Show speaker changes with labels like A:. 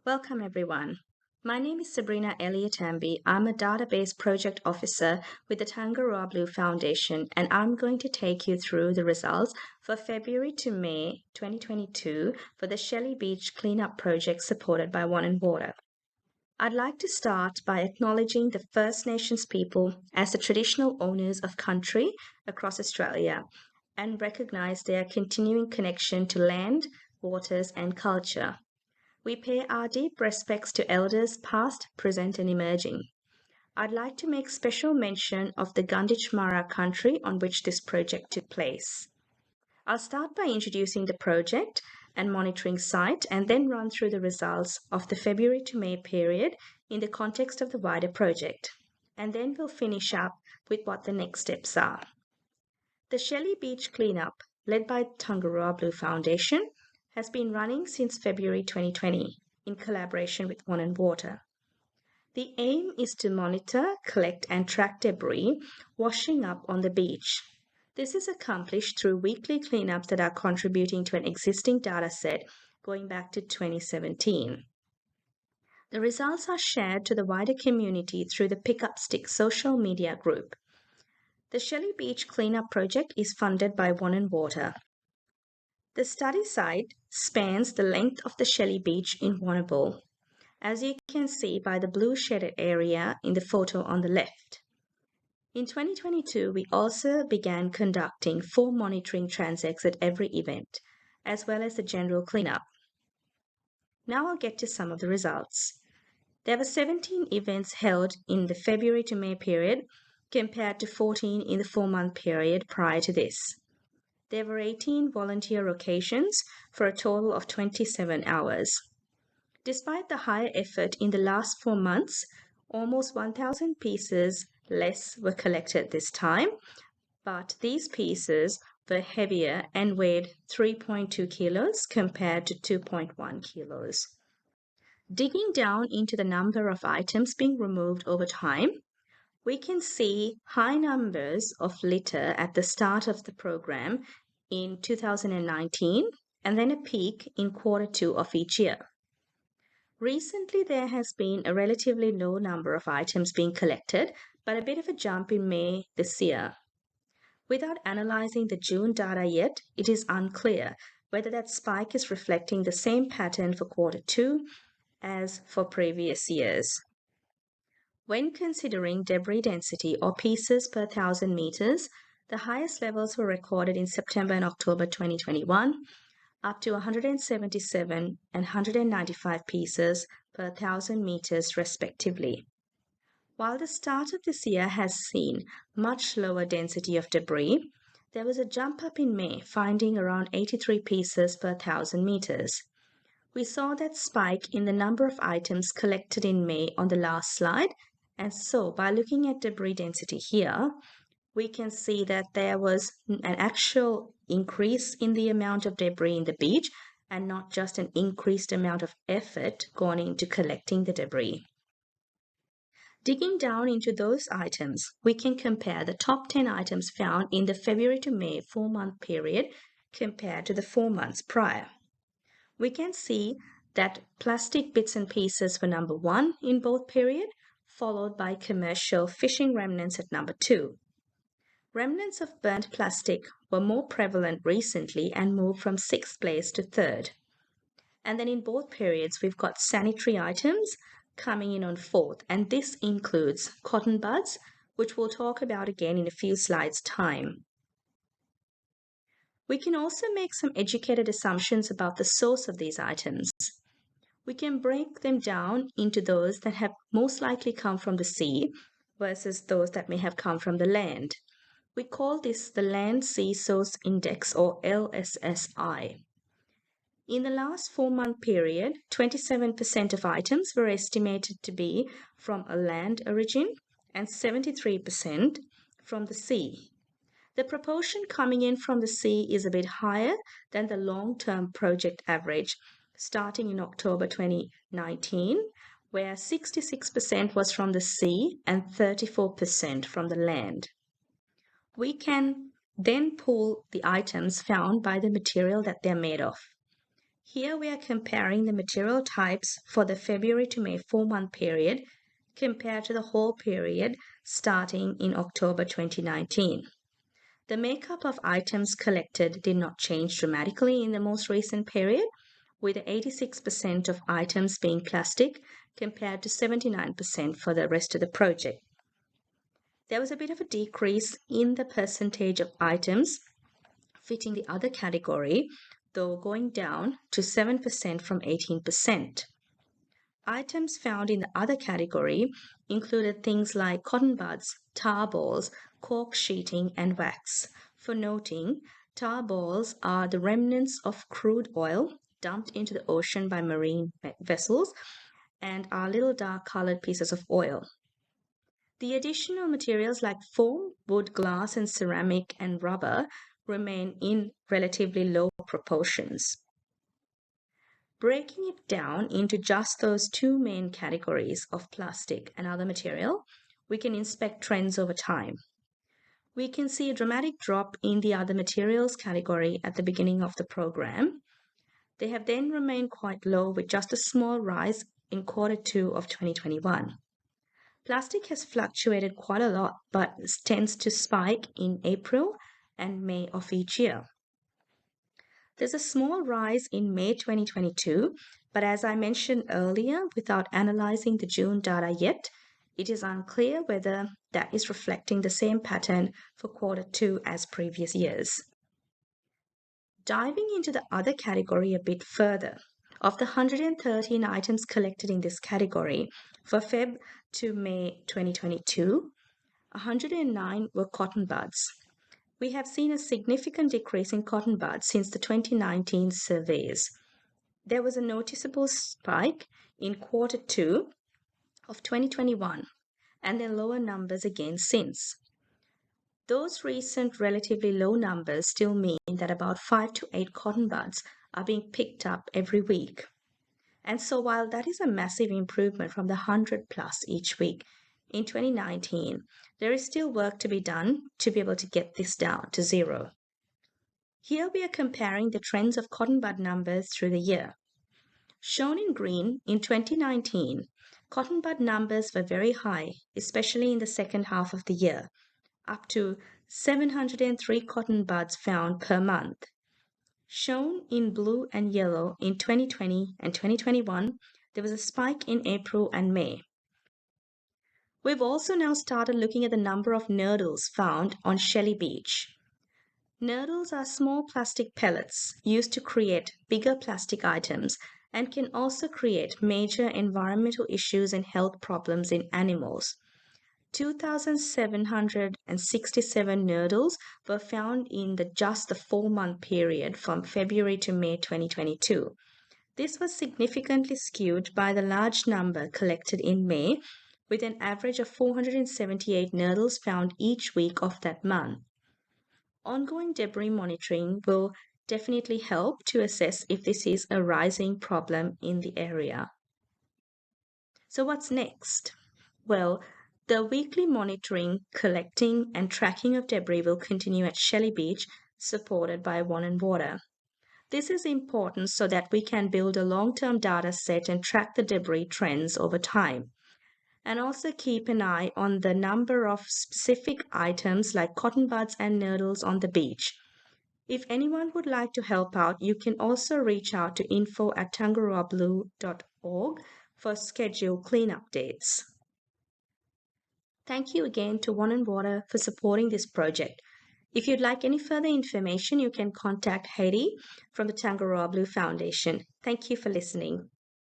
A: Welcome, everyone. My name is Sabrina Elliott-Amby. I'm a database project officer with the Tangaroa Blue Foundation, and I'm going to take you through the results for February to May 2022 for the Shelley Beach Cleanup Project supported by One & Water. I'd like to start by acknowledging the First Nations people as the traditional owners of country across Australia and recognise their continuing connection to land, waters, and culture. We pay our deep respects to elders past, present, and emerging. I'd like to make special mention of the Gunditjmara country on which this project took place. I'll start by introducing the project and monitoring site and then run through the results of the February to May period in the context of the wider project. And then we'll finish up with what the next steps are. The Shelley Beach Cleanup, led by Tangaroa Blue Foundation, has been running since February 2020 in collaboration with One & Water. The aim is to monitor, collect and track debris washing up on the beach. This is accomplished through weekly cleanups that are contributing to an existing data set going back to 2017. The results are shared to the wider community through the Pick Up Stick social media group. The Shelley Beach Cleanup Project is funded by One & Water. The study site spans the length of the Shelley Beach in Warrnambool, as you can see by the blue shaded area in the photo on the left. In 2022, we also began conducting 4 monitoring transects at every event, as well as the general cleanup. Now I'll get to some of the results. There were 17 events held in the February to May period, compared to 14 in the 4-month period prior to this. There were 18 volunteer occasions for a total of 27 hours. Despite the higher effort in the last 4 months, almost 1,000 pieces less were collected this time, but these pieces were heavier and weighed 3.2 kilos compared to 2.1 kilos. Digging down into the number of items being removed over time, we can see high numbers of litter at the start of the program in 2019 and then a peak in Q2 of each year. Recently, there has been a relatively low number of items being collected, but a bit of a jump in May this year. Without analysing the June data yet, it is unclear whether that spike is reflecting the same pattern for Q2 as for previous years. When considering debris density or pieces per 1,000 metres, the highest levels were recorded in September and October 2021, up to 177 and 195 pieces per 1,000 metres respectively. While the start of this year has seen much lower density of debris, there was a jump up in May, finding around 83 pieces per 1,000 metres. We saw that spike in the number of items collected in May on the last slide, and so by looking at debris density here, we can see that there was an actual increase in the amount of debris in the beach and not just an increased amount of effort gone into collecting the debris. Digging down into those items, we can compare the top 10 items found in the February to May 4-month period compared to the 4 months prior. We can see that plastic bits and pieces were number 1 in both periods, followed by commercial fishing remnants at number 2. Remnants of burnt plastic were more prevalent recently and moved from 6th place to 3rd. And then in both periods, we've got sanitary items coming in on 4th, and this includes cotton buds, which we'll talk about again in a few slides' time. We can also make some educated assumptions about the source of these items. We can break them down into those that have most likely come from the sea versus those that may have come from the land. We call this the Land Sea Source Index, or LSSI. In the last 4-month period, 27% of items were estimated to be from a land origin and 73% from the sea. The proportion coming in from the sea is a bit higher than the long-term project average, starting in October 2019, where 66% was from the sea and 34% from the land. We can then pull the items found by the material that they're made of. Here we are comparing the material types for the February to May 4-month period compared to the whole period starting in October 2019. The makeup of items collected did not change dramatically in the most recent period, with 86% of items being plastic compared to 79% for the rest of the project. There was a bit of a decrease in the percentage of items fitting the other category, though going down to 7% from 18%. Items found in the other category included things like cotton buds, tar balls, cork sheeting, and wax. For noting, tar balls are the remnants of crude oil dumped into the ocean by marine vessels and are little dark colored pieces of oil. The additional materials like foam, wood, glass, and ceramic and rubber remain in relatively low proportions. Breaking it down into just those two main categories of plastic and other material, we can inspect trends over time. We can see a dramatic drop in the other materials category at the beginning of the program. They have then remained quite low with just a small rise in Q2 of 2021. Plastic has fluctuated quite a lot but tends to spike in April and May of each year. There's a small rise in May 2022, but as I mentioned earlier, without analyzing the June data yet, it is unclear whether that is reflecting the same pattern for Q2 as previous years. Diving into the other category a bit further, of the 113 items collected in this category for Feb to May 2022, 109 were cotton buds. We have seen a significant decrease in cotton buds since the 2019 surveys. There was a noticeable spike in Q2 of 2021 and then lower numbers again since. Those recent relatively low numbers still mean that about 5 to 8 cotton buds are being picked up every week. And so while that is a massive improvement from the 100 plus each week in 2019, there is still work to be done to be able to get this down to zero. Here we are comparing the trends of cotton bud numbers through the year. Shown in green, in 2019, cotton bud numbers were very high, especially in the second half of the year, up to 703 cotton buds found per month. Shown in blue and yellow in 2020 and 2021, there was a spike in April and May. We've also now started looking at the number of nurdles found on Shelly Beach. Nurdles are small plastic pellets used to create bigger plastic items and can also create major environmental issues and health problems in animals. 2,767 nurdles were found in just the 4-month period from February to May 2022. This was significantly skewed by the large number collected in May, with an average of 478 nurdles found each week of that month. Ongoing debris monitoring will definitely help to assess if this is a rising problem in the area. So what's next? Well, the weekly monitoring, collecting, and tracking of debris will continue at Shelly Beach, supported by One & Water. This is important so that we can build a long-term data set and track the debris trends over time. And also keep an eye on the number of specific items like cotton buds and nurdles on the beach. If anyone would like to help out, you can also reach out to info@tangaroablue.org for scheduled cleanup dates. Thank you again to One & Water for supporting this project. If you'd like any further information, you can contact Heidi from the Tangaroa Blue Foundation. Thank you for listening.